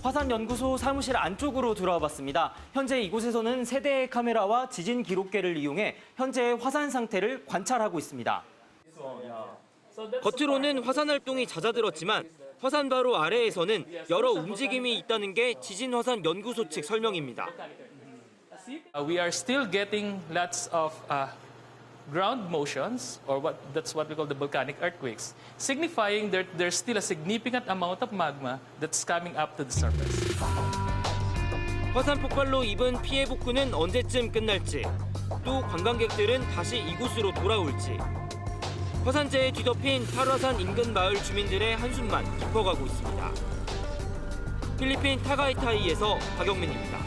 화산연구소 사무실 안쪽으로 들어와 봤습니다. 현재 이곳에서는 세대의 카메라와 지진 기록계를 이용해 현재의 화산 상태를 관찰하고 있습니다. 겉으로는 화산 활동이 잦아들었지만 화산 바로 아래에서는 여러 움직임이 있다는 게 지진화산 연구소 측 설명입니다. We are still getting lots of ground motions, or that's what we call the volcanic earthquakes, signifying that there's still a significant amount of magma that's coming up to the surface. 화산 폭발로 입은 피해 복구는 언제쯤 끝날지, 또 관광객들은 다시 이곳으로 돌아올지. 화산재에 뒤덮인 탈화산 인근 마을 주민들의 한숨만 깊어가고 있습니다. 필리핀 타가이타이에서 박영민입니다.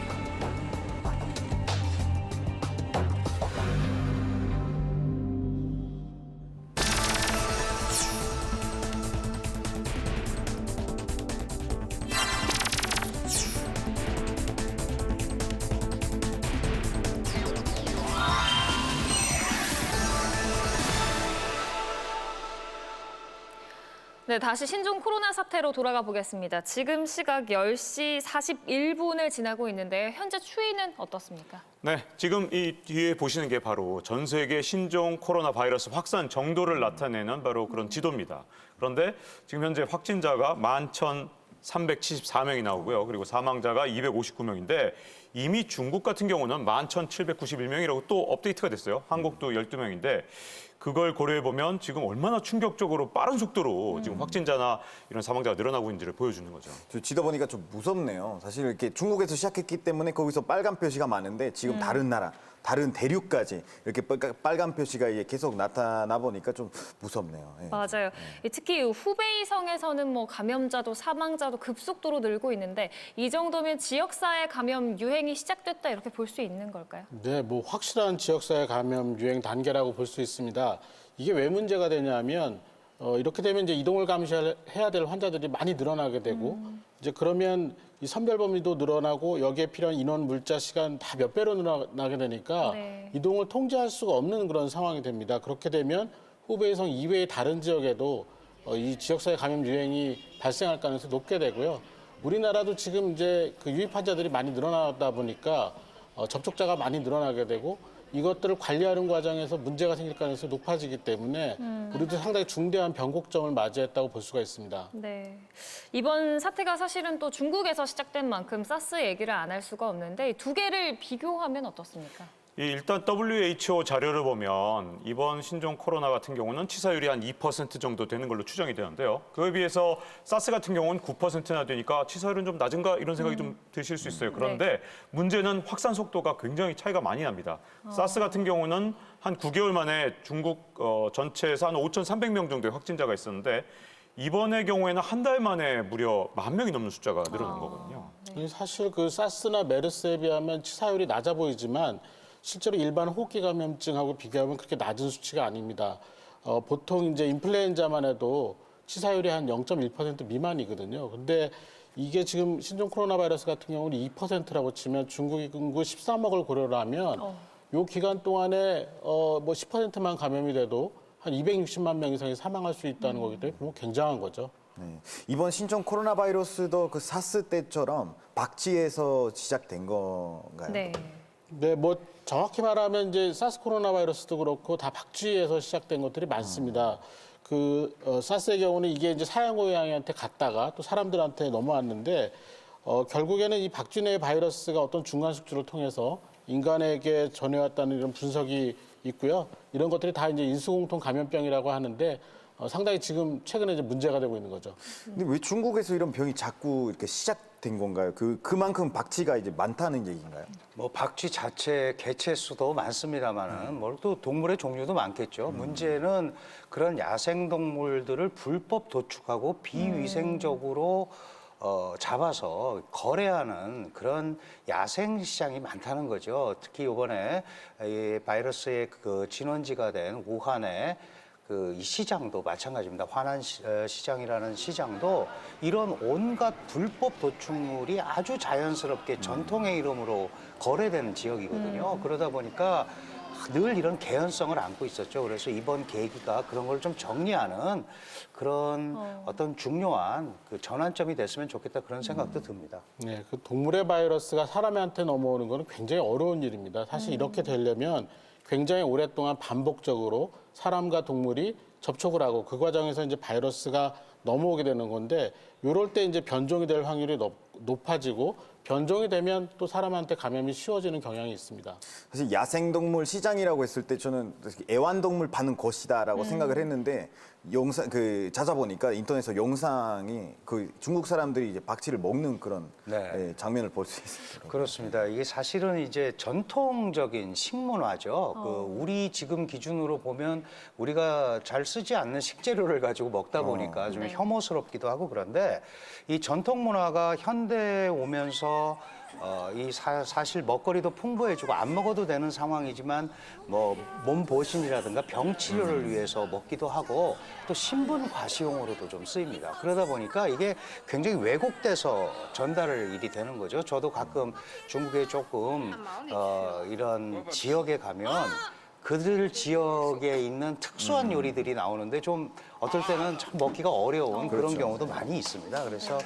네, 다시 신종 코로나 사태로 돌아가 보겠습니다. 지금 시각 10시 41분을 지나고 있는데 현재 추이는 어떻습니까? 네, 지금 이 뒤에 보시는 게 바로 전 세계 신종 코로나 바이러스 확산 정도를 나타내는 바로 그런 지도입니다. 그런데 지금 현재 확진자가 11,374명이 나오고요. 그리고 사망자가 259명인데 이미 중국 같은 경우는 11,791명이라고 또 업데이트가 됐어요. 한국도 12명인데 그걸 고려해보면 지금 얼마나 충격적으로 빠른 속도로 지금 확진자나 이런 사망자가 늘어나고 있는지를 보여주는 거죠. 저 지도 보니까 좀 무섭네요. 사실 이렇게 중국에서 시작했기 때문에 거기서 빨간 표시가 많은데 지금 다른 나라, 다른 대륙까지 이렇게 빨간 표시가 계속 나타나 보니까 좀 무섭네요. 예. 맞아요. 특히 후베이성에서는 뭐 감염자도 사망자도 급속도로 늘고 있는데 이 정도면 지역사회 감염 유행이 시작됐다 이렇게 볼 수 있는 걸까요? 네, 뭐 확실한 지역사회 감염 유행 단계라고 볼 수 있습니다. 이게 왜 문제가 되냐면 이렇게 되면 이제 이동을 감시해야 될 환자들이 많이 늘어나게 되고 이제 그러면 이 선별 범위도 늘어나고 여기에 필요한 인원, 물자, 시간 다 몇 배로 늘어나게 되니까 이동을 통제할 수가 없는 그런 상황이 됩니다. 그렇게 되면 후베이성 이외의 다른 지역에도 이 지역사회 감염 유행이 발생할 가능성이 높게 되고요. 우리나라도 지금 이제 그 유입 환자들이 많이 늘어나다 보니까 접촉자가 많이 늘어나게 되고 이것들을 관리하는 과정에서 문제가 생길 가능성이 높아지기 때문에 우리도 상당히 중대한 변곡점을 맞이했다고 볼 수가 있습니다. 네, 이번 사태가 사실은 또 중국에서 시작된 만큼 사스 얘기를 안 할 수가 없는데 두 개를 비교하면 어떻습니까? 일단 WHO 자료를 보면 이번 신종 코로나 같은 경우는 치사율이 한 2% 정도 되는 걸로 추정이 되는데요. 그에 비해서 사스 같은 경우는 9%나 되니까 치사율은 좀 낮은가 이런 생각이 좀 드실 수 있어요. 그런데 문제는 확산 속도가 굉장히 차이가 많이 납니다. 사스 같은 경우는 한 9개월 만에 중국 전체에서 한 5,300명 정도의 확진자가 있었는데 이번의 경우에는 한 달 만에 무려 10,000명이 넘는 숫자가 늘어난 거거든요. 사실 그 사스나 메르스에 비하면 치사율이 낮아 보이지만 실제로 일반 호흡기 감염증하고 비교하면 그렇게 낮은 수치가 아닙니다. 보통 이제 인플루엔자만 해도 치사율이 한 0.1% 미만이거든요. 근데 이게 지금 신종 코로나 바이러스 같은 경우는 2%라고 치면 중국 인구 13억을 고려를 하면 이 기간 동안에 뭐 10%만 감염이 돼도 한 260만 명 이상이 사망할 수 있다는 거기 때문에 뭐 굉장한 거죠. 네. 이번 신종 코로나 바이러스도 그 사스 때처럼 박쥐에서 시작된 건가요? 네, 뭐 정확히 말하면 이제 사스 코로나 바이러스도 그렇고 다 박쥐에서 시작된 것들이 많습니다. 그 사스의 경우는 이게 이제 사양 고양이한테 갔다가 또 사람들한테 넘어왔는데 결국에는 이 박쥐 내 바이러스가 어떤 중간 숙주를 통해서 인간에게 전해왔다는 이런 분석이 있고요. 이런 것들이 다 이제 인수공통 감염병이라고 하는데 상당히 지금 최근에 이제 문제가 되고 있는 거죠. 근데 왜 중국에서 이런 병이 자꾸 이렇게 시작된 건가요? 그만큼 박쥐가 이제 많다는 얘기인가요? 뭐 박쥐 자체 개체 수도 많습니다만은 뭐 또 동물의 종류도 많겠죠. 문제는 그런 야생 동물들을 불법 도축하고 비위생적으로 잡아서 거래하는 그런 야생 시장이 많다는 거죠. 특히 이번에 이 바이러스의 그 진원지가 된 우한의 이 시장도 마찬가지입니다. 화난 시장이라는 시장도 이런 온갖 불법 도축물이 아주 자연스럽게 전통의 이름으로 거래되는 지역이거든요. 그러다 보니까 늘 이런 개연성을 안고 있었죠. 그래서 이번 계기가 그런 걸 좀 정리하는 그런 어떤 중요한 그 전환점이 됐으면 좋겠다 그런 생각도 듭니다. 네, 그 동물의 바이러스가 사람한테 넘어오는 건 굉장히 어려운 일입니다. 사실 이렇게 되려면 굉장히 오랫동안 반복적으로 사람과 동물이 접촉을 하고 그 과정에서 이제 바이러스가 넘어오게 되는 건데 이럴 때 이제 변종이 될 확률이 높아지고 변종이 되면 또 사람한테 감염이 쉬워지는 경향이 있습니다. 사실 야생동물 시장이라고 했을 때 저는 애완동물 파는 곳이다라고 생각을 했는데 영상 찾아보니까 인터넷에서 영상이 그 중국 사람들이 이제 박쥐를 먹는 그런 장면을 볼 수 있습니다. 그렇습니다. 이게 사실은 이제 전통적인 식문화죠. 우리 지금 기준으로 보면 우리가 잘 쓰지 않는 식재료를 가지고 먹다 보니까 좀 혐오스럽기도 하고 그런데 이 전통 문화가 현대에 오면서 사실 먹거리도 풍부해지고 안 먹어도 되는 상황이지만 뭐 몸 보신이라든가 병 치료를 위해서 먹기도 하고 또 신분 과시용으로도 좀 쓰입니다. 그러다 보니까 이게 굉장히 왜곡돼서 전달을 일이 되는 거죠. 저도 가끔 중국에 조금 이런 지역에 가면 그들 지역에 있는 특수한 요리들이 나오는데 좀 어떨 때는 참 먹기가 어려운 그런 경우도 많이 있습니다. 그래서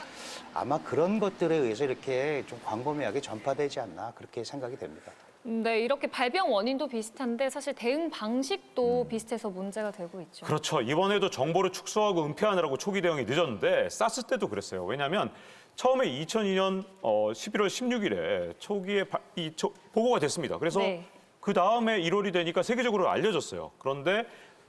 아마 그런 것들에 의해서 이렇게 좀 광범위하게 전파되지 않나 그렇게 생각이 됩니다. 네, 이렇게 발병 원인도 비슷한데 사실 대응 방식도 비슷해서 문제가 되고 있죠. 그렇죠. 이번에도 정보를 축소하고 은폐하느라고 초기 대응이 늦었는데 사스 때도 그랬어요. 왜냐하면 처음에 2002년 11월 16일에 초기에 보고가 됐습니다. 그래서 그 다음에 1월이 되니까 세계적으로 알려졌어요. 그런데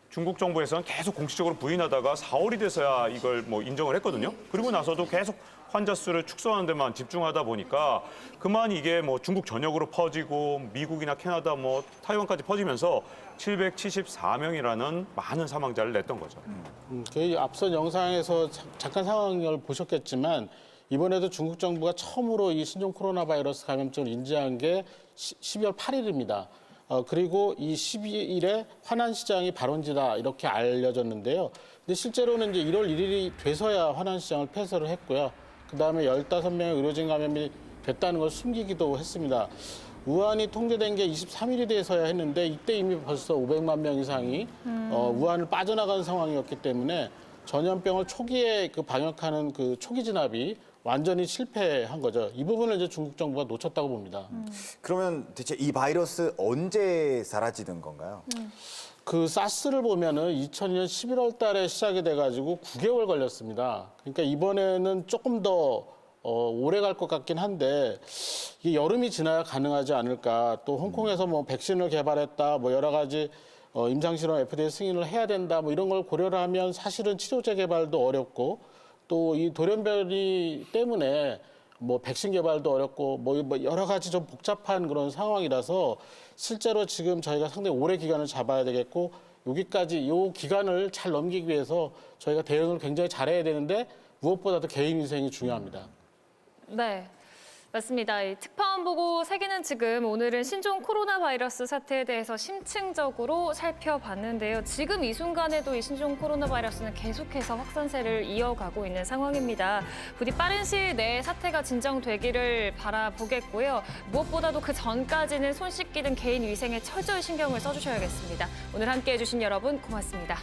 중국 정부에서는 계속 공식적으로 부인하다가 4월이 돼서야 이걸 인정을 했거든요. 그리고 나서도 계속 환자 수를 축소하는 데만 집중하다 보니까 그만 이게 중국 전역으로 퍼지고 미국이나 캐나다 타이완까지 퍼지면서 774명이라는 많은 사망자를 냈던 거죠. 그 앞선 영상에서 잠깐 상황을 보셨겠지만 이번에도 중국 정부가 처음으로 이 신종 코로나 바이러스 감염증을 인지한 게 12월 8일입니다. 그리고 이 12일에 화난시장이 발원지다 이렇게 알려졌는데요. 근데 실제로는 이제 1월 1일이 돼서야 화난시장을 폐쇄를 했고요. 그다음에 15명의 의료진 감염이 됐다는 걸 숨기기도 했습니다. 우한이 통제된 게 23일이 돼서야 했는데 이때 이미 벌써 500만 명 이상이 우한을 빠져나간 상황이었기 때문에 전염병을 초기에 방역하는 그 초기 진압이 완전히 실패한 거죠. 이 부분을 이제 중국 정부가 놓쳤다고 봅니다. 그러면 대체 이 바이러스 언제 사라지는 건가요? 그 사스를 보면은 2002년 11월 달에 시작이 돼가지고 9개월 걸렸습니다. 그러니까 이번에는 조금 더 오래 갈 것 같긴 한데 이게 여름이 지나야 가능하지 않을까. 또 홍콩에서 백신을 개발했다, 여러 가지 임상실험 FDA 승인을 해야 된다, 이런 걸 고려를 하면 사실은 치료제 개발도 어렵고 또 이 돌연변이 때문에 백신 개발도 어렵고 여러 가지 좀 복잡한 그런 상황이라서 실제로 지금 저희가 상당히 오래 기간을 잡아야 되겠고 여기까지 요 기간을 잘 넘기기 위해서 저희가 대응을 굉장히 잘해야 되는데 무엇보다도 개인 위생이 중요합니다. 네. 맞습니다. 이 특파원 보고 세계는 지금 오늘은 신종 코로나 바이러스 사태에 대해서 심층적으로 살펴봤는데요. 지금 이 순간에도 이 신종 코로나 바이러스는 계속해서 확산세를 이어가고 있는 상황입니다. 부디 빠른 시일 내에 사태가 진정되기를 바라보겠고요. 무엇보다도 그 전까지는 손 씻기 등 개인 위생에 철저히 신경을 써주셔야겠습니다. 오늘 함께해 주신 여러분 고맙습니다.